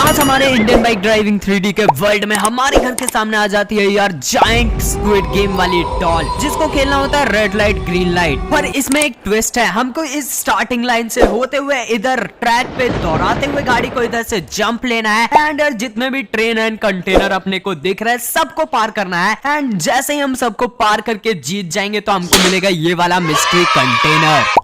आज हमारे Indian bike driving 3D के वर्ल्ड में हमारे घर के सामने आ जाती है यार जायंट स्क्विड गेम वाली डॉल, जिसको खेलना होता है रेड लाइट ग्रीन लाइट। पर इसमें एक ट्विस्ट है, हमको इस स्टार्टिंग लाइन से होते हुए इधर ट्रैक पे दौड़ाते हुए गाड़ी को इधर से जंप लेना है एंड जितने भी ट्रेन एंड कंटेनर अपने को दिख रहे हैं सबको पार करना है। एंड जैसे ही हम सबको पार करके जीत जाएंगे तो हमको मिलेगा ये वाला मिस्ट्री कंटेनर।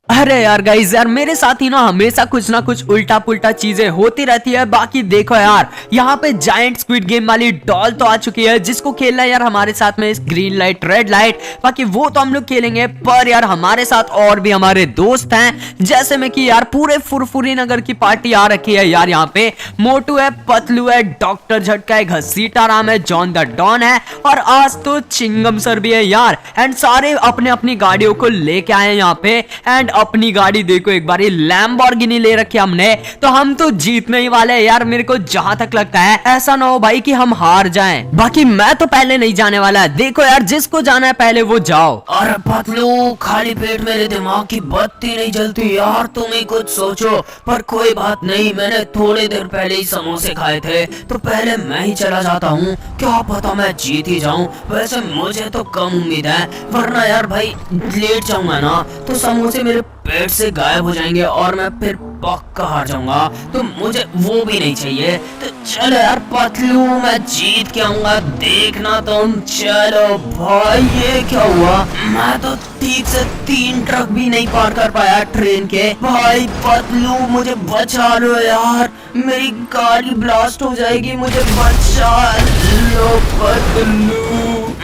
अरे यार गाइस, यार मेरे साथ ही ना हमेशा कुछ ना कुछ उल्टा पुल्टा चीजें होती रहती है। बाकी देखो यार, यहाँ पे जायंट स्क्विड गेम वाली डॉल तो आ चुकी है जिसको खेलना है यार हमारे साथ में इस ग्रीन लाइट रेड लाइट। बाकी वो तो हम लोग खेलेंगे, पर यार हमारे साथ और भी हमारे दोस्त हैं, जैसे में कि यार पूरे फुरफुरी नगर की पार्टी आ रखी है यार। यहाँ पे मोटू है, पतलू है, डॉक्टर झटका है, घसीटा राम है, जॉन द डॉन है और आज तो चिंगम सर भी है यार। एंड सारे अपने अपनी गाड़ियों को लेके आए यहाँ पे। एंड अपनी गाड़ी देखो एक बारी लैम्बोर्गिनी ले रखी हमने, तो हम तो जीतने ही वाले हैं यार। मेरे को जहां तक लगता है ऐसा ना हो भाई कि हम हार जाएं। बाकी मैं तो पहले नहीं जाने वाला है। देखो यार, जिसको जाना है पहले वो जाओ। अरे पतलू, खाली पेट मेरे दिमाग की बत्ती नहीं जलती यार, तुम ही कुछ सोचो। पर कोई बात नहीं, मैंने थोड़ी देर पहले ही समोसे खाए थे, तो पहले मैं ही चला जाता हूँ। क्या पता मैं जीत ही जाऊँ। वैसे मुझे तो कम उम्मीद है, वरना यार भाई लेट जाऊंगा ना तो समोसे मेरे पेट से गायब हो जाएंगे और मैं फिर पक्का हार जाऊंगा। तो मुझे वो भी नहीं चाहिए। तो चलो यार पतलू, मैं जीत के आऊंगा, देखना तुम। चलो भाई, ये क्या हुआ? मैं तो ठीक से 3 ट्रक भी नहीं पार कर पाया ट्रेन के। भाई पतलू, मुझे बचा लो यार, मेरी गाड़ी ब्लास्ट हो जाएगी, मुझे बचा लो पतलू।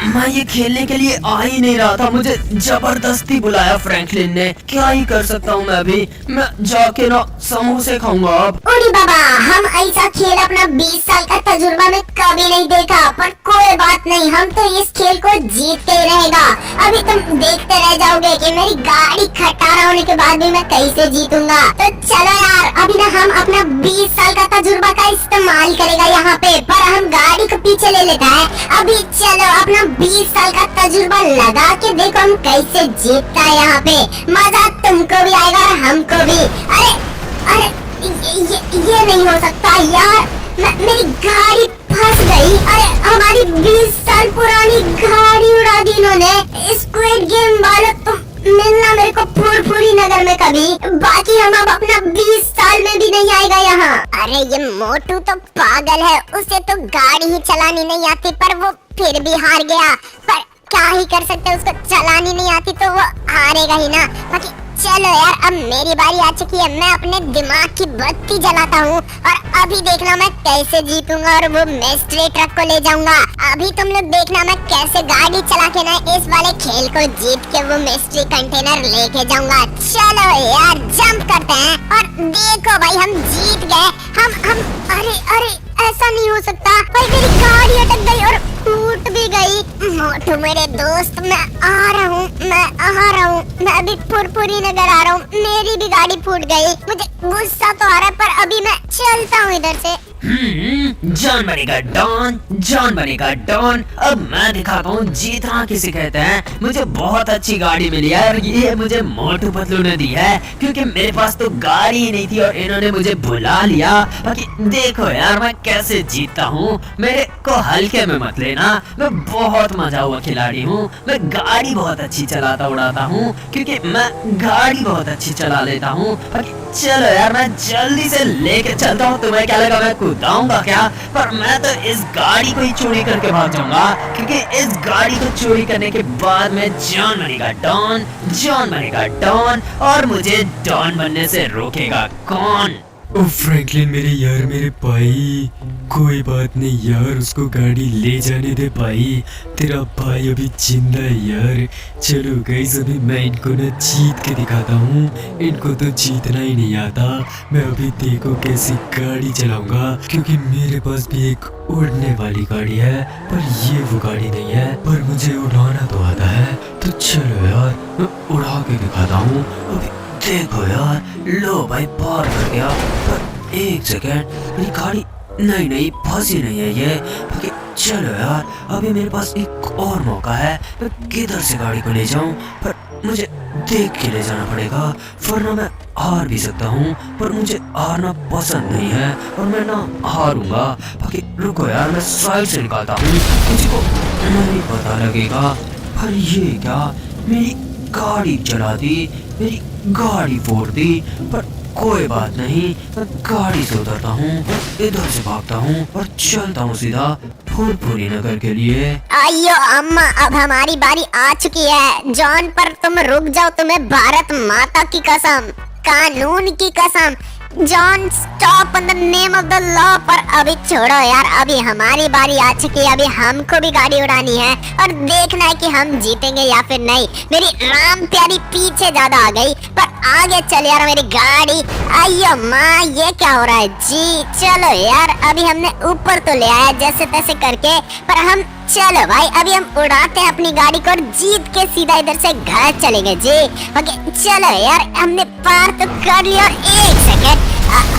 मैं ये खेलने के लिए आ ही नहीं रहा था, मुझे जबरदस्ती बुलाया फ्रैंकलिन ने। क्या ही कर सकता हूँ मैं अभी, मैं जाके ना समोसे खाऊंगा अब। अरे बाबा, हम ऐसा खेल अपना 20 साल का तजुर्बा में कभी नहीं देखा। पर कोई बात नहीं, हम तो इस खेल को जीतते ही रहेगा। अभी तुम देखते रह जाओगे कि मेरी गाड़ी खटारा होने के बाद भी मैं कैसे जीतूंगा। तो चलो यार, अभी ना हम अपना 20 साल का तजुर्बा का इस्तेमाल करेगा यहाँ पे। पर हम गाड़ी को पीछे ले लेता है। अभी चलो अपना 20 साल का तजुर्बा लगा के देखो हम कैसे जीतता है यहाँ पे। मजा तुमको भी आएगा और हमको भी। अरे अरे, ये नहीं हो सकता यार, मेरी गाड़ी फंस गई। अरे हमारी 20 साल पुरानी गाड़ी उड़ा दी इन्होंने। स्क्विड गेम वाले तुम मिलना मेरे को फुरफुरी नगर में कभी। बाकी हम अब अपना 20 साल में भी नहीं आएगा यहाँ। अरे ये मोटू तो पागल है, उसे तो गाड़ी ही चलानी नहीं आती, पर वो फिर भी हार गया। पर क्या ही कर सकते, उसको चलानी नहीं आती तो वो हारेगा ही ना। बाकी चलो यार, अब मेरी बारी आ चुकी है। मैं अपने दिमाग की बत्ती जलाता हूँ और अभी देखना मैं कैसे जीतूंगा और वो मिस्ट्री ट्रक को ले जाऊंगा। अभी तुम लोग देखना मैं कैसे गाड़ी चला के ना इस वाले खेल को जीत के वो मिस्ट्री कंटेनर लेके जाऊंगा। चलो यार, जंप करते हैं और देखो भाई, हम जीत गए। हम अरे अरे, ऐसा नहीं हो सकता भाई, मेरी गाड़ी अटक गई और फूट भी गई। मोटू मेरे दोस्त, मैं आ रहा हूँ, मैं अभी फुरफुरी नगर आ रहा हूँ। मेरी भी गाड़ी फूट गई, मुझे गुस्सा तो आ रहा है, पर अभी मैं चलता हूँ इधर से। जॉन बनेगा डॉन, जॉन बनेगा डॉन। अब मैं दिखाता हूँ जीतना किसे कहते हैं। मुझे बहुत अच्छी गाड़ी मिली है और ये मुझे मोटू पतलू ने दी है, क्योंकि मेरे पास तो गाड़ी ही नहीं थी और इन्होंने मुझे बुला लिया। बाकी देखो यार, मैं कैसे जीतता हूँ, मेरे को हल्के में मत लेना। मैं बहुत मजा हुआ खिलाड़ी हूँ, मैं गाड़ी बहुत अच्छी चलाता उड़ाता हूँ, क्योंकि मैं गाड़ी बहुत अच्छी चला लेता हूँ। चलो यार, मैं जल्दी से लेके चलता हूँ। तुम्हें क्या लगा मैं कूदाऊंगा क्या? पर मैं तो इस गाड़ी को ही चोरी करके भाग जाऊंगा, क्योंकि इस गाड़ी को चोरी करने के बाद में जॉन बनेगा डॉन, जॉन बनेगा डॉन, और मुझे डॉन बनने से रोकेगा कौन? ओ फ्रैंकलिन मेरे यार, मेरे भाई, कोई बात नहीं यार, उसको गाड़ी ले जाने दे भाई, तेरा भाई अभी जिंदा है यार। चलो गाइस, अभी मैं इनको ना जीत के दिखाता हूँ। इनको तो जीतना ही नहीं आता। मैं अभी देखो कैसी गाड़ी चलाऊंगा, क्योंकि मेरे पास भी एक उड़ने वाली गाड़ी है, पर ये वो गाड़ी नहीं है, पर मुझे उड़ाना तो आता है। तो चलो यार, मैं उड़ा के दिखाता हूँ। अभी देखो यार, लो भाई, पार कर गया। पर एक सेकेंड, मेरी गाड़ी नहीं फंसी नहीं है ये। बाकी चलो यार, अभी मेरे पास एक और मौका है, मैं किधर से गाड़ी को ले जाऊं। पर मुझे देख के ले जाना पड़ेगा, वरना मैं हार भी सकता हूँ, पर मुझे हारना पसंद नहीं है और मैं ना हारूंगा। बाकी रुको यार, मैं साइड से निकालता हूँ, किसी को नहीं पता लगेगा। पर ये क्या, मेरी गाड़ी चला दी, मेरी गाड़ी फोड़ दी। पर कोई बात नहीं, मैं गाड़ी से उतरता हूँ, इधर से भागता हूँ और चलता हूँ सीधा फुरफुरी नगर के लिए। अयो अम्मा, अब हमारी बारी आ चुकी है। जॉन, पर तुम रुक जाओ, तुम्हें भारत माता की कसम, कानून की कसम। John, stop in the name of the law. पर अभी छोड़ो यार, अभी हमारी बारी आ चुकी है। अभी हमको भी गाड़ी उड़ानी है और देखना है कि हम जीतेंगे या फिर नहीं। मेरी राम प्यारी पीछे ज्यादा आ गई, पर आगे चल यार मेरी गाड़ी। अयो माँ, ये क्या हो रहा है जी? चलो यार, अभी हमने ऊपर तो ले आया जैसे तैसे करके, पर हम चलो भाई, अभी हम उड़ाते हैं अपनी गाड़ी को और जीत के सीधा इधर से घर चलेंगे जी। ओके चलो यार, हमने पार तो कर लिया। एक सेकेंड,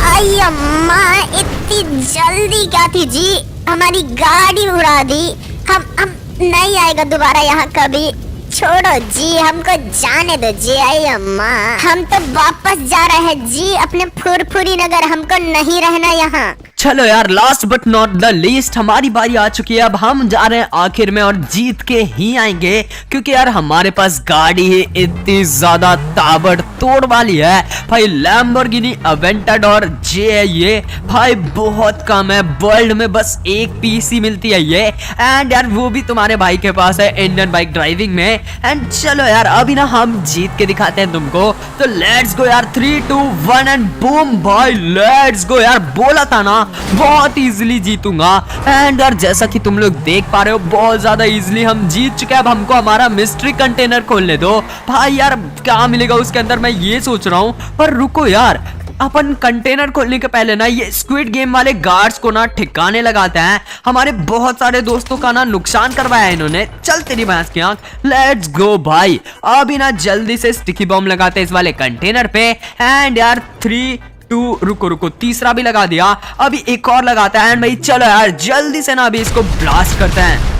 अयो माँ, इतनी जल्दी क्या थी जी? हमारी गाड़ी उड़ा दी। हम नहीं आएगा दोबारा यहाँ कभी। छोड़ो जी, हमको जाने दो जी। अयो माँ, हम तो वापस जा रहे हैं जी अपने फुरफुरी नगर, हमको नहीं रहना यहाँ। चलो यार, last but not the least, हमारी बारी आ चुकी है। अब हम जा रहे हैं आखिर में और जीत के ही आएंगे, क्योंकि यार हमारे पास गाड़ी है इतनी ज्यादा ताबड़तोड़ वाली है भाई। लैम्बोर्गिनी अवेंटाडोर जे है ये भाई, बहुत कम है, वर्ल्ड में बस एक पीस ही मिलती है ये। एंड यार वो भी तुम्हारे भाई के पास है इंडियन बाइक ड्राइविंग में। एंड चलो यार, अभी ना हम जीत के दिखाते हैं तुमको। तो लेट्स गो यार, 3 2 1 एंड बूम भाई, लेट्स गो यार। बोला था ना बहुत इजीली जीतूंगा। एंड यार जैसा कि तुम लोग देख पा रहे हो, बहुत ज्यादा इजीली हम जीत चुके हैं। अब हमको हमारा मिस्ट्री कंटेनर खोलने दो भाई। यार क्या मिलेगा उसके अंदर, मैं ये सोच रहा हूँ। पर रुको यार, अपन कंटेनर खोलने के पहले ना ये स्क्विड गेम वाले गार्ड्स को ना ठिकाने लगाते हैं। हमारे बहुत सारे दोस्तों का ना नुकसान करवाया इन्होंने। चल तेरी भैंस की आंख, लेट्स गो भाई। अभी ना जल्दी से स्टिकी बॉम्ब लगाते हैं इस वाले कंटेनर पे। एंड यार 3 2, रुको, तीसरा भी लगा दिया, अभी एक और लगाता है। एंड भाई चलो यार जल्दी से ना अभी इसको ब्लास्ट करते हैं।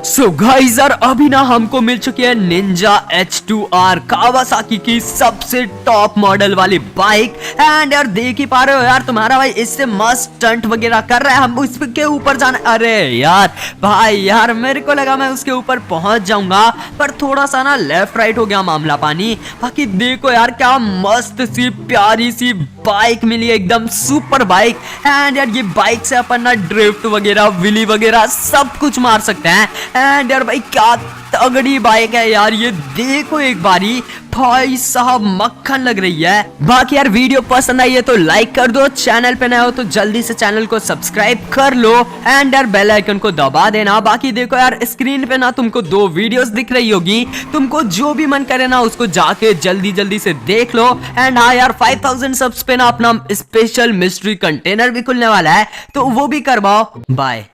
सो गाइस यार, अभी ना हमको मिल चुकी है निंजा H2R कावासाकी की सबसे टॉप मॉडल वाली बाइक। एंड यार देख ही पा रहे हो यार, तुम्हारा भाई इससे मस्त स्टंट वगैरह कर रहा है। हम उसके ऊपर जाना, अरे यार भाई यार, मेरे को लगा मैं उसके ऊपर पहुंच जाऊंगा, पर थोड़ा सा ना लेफ्ट राइट हो गया मामला पानी। बाकी देखो यार, क्या मस्त सी प्यारी सी बाइक मिली है, एकदम सुपर बाइक। एंड यार ये बाइक से अपन ना ड्रिफ्ट वगैरह, विली वगैरह सब कुछ मार सकते हैं। एंड यार भाई क्या तगड़ी बाइक है यार, ये देखो एक बारी भाई साहब, मक्खन लग रही है। बाकी यार वीडियो पसंद आई है तो लाइक कर दो, चैनल पे नए हो तो जल्दी से चैनल को सब्सक्राइब कर लो। एंड यार बेल आइकन को दबा देना। बाकी देखो यार स्क्रीन पे ना तुमको 2 वीडियोस दिख रही होगी, तुमको जो भी मन करे ना उसको जाके जल्दी से देख लो। एंड हाँ यार 5000 सब्स पे ना अपना स्पेशल मिस्ट्री कंटेनर भी खुलने वाला है, तो वो भी करवाओ। बाय।